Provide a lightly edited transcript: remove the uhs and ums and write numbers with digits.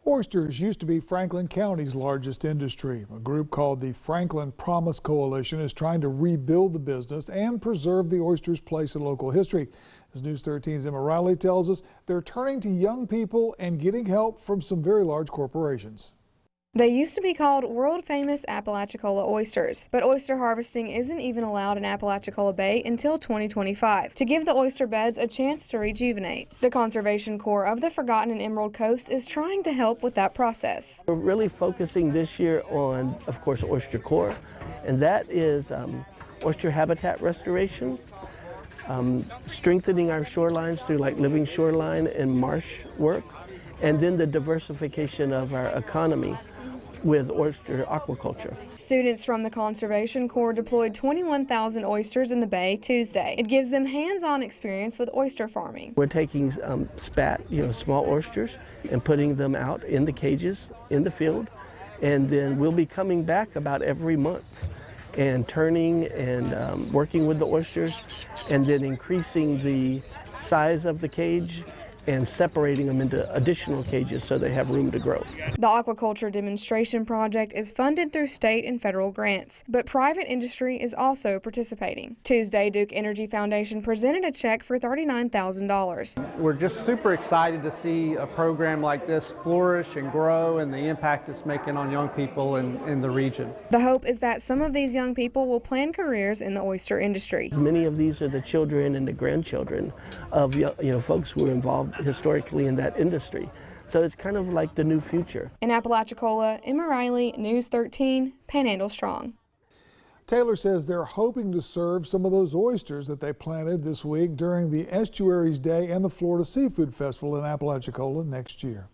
Oysters used to be Franklin County's largest industry. A group called the Franklin Promise Coalition is trying to rebuild the business and preserve the oyster's place in local history. As News 13's Emma Riley tells us, they're turning to young people and getting help from some very large corporations. They used to be called world-famous Apalachicola oysters, but oyster harvesting isn't even allowed in Apalachicola Bay until 2025 to give the oyster beds a chance to rejuvenate. The Conservation Corps of the Forgotten and Emerald Coast is trying to help with that process. We're really focusing this year on, of course, Oyster Corps, and that is oyster habitat restoration, strengthening our shorelines through like living shoreline and marsh work, and then the diversification of our economy with oyster aquaculture. Students from the Conservation Corps deployed 21,000 oysters in the bay Tuesday. It gives them hands-on experience with oyster farming. We're taking spat, small oysters, and putting them out in the cages in the field, and then we'll be coming back about every month and turning and working with the oysters, and then increasing the size of the cage and separating them into additional cages so they have room to grow. The aquaculture demonstration project is funded through state and federal grants, but private industry is also participating. Tuesday, Duke Energy Foundation presented a check for $39,000. We're just super excited to see a program like this flourish and grow and the impact it's making on young people in the region. The hope is that some of these young people will plan careers in the oyster industry. Many of these are the children and the grandchildren of folks who were involved historically in that industry. So it's kind of like the new future. In Apalachicola, Emma Riley, News 13, Panhandle Strong. Taylor says they're hoping to serve some of those oysters that they planted this week during the Estuaries Day and the Florida Seafood Festival in Apalachicola next year.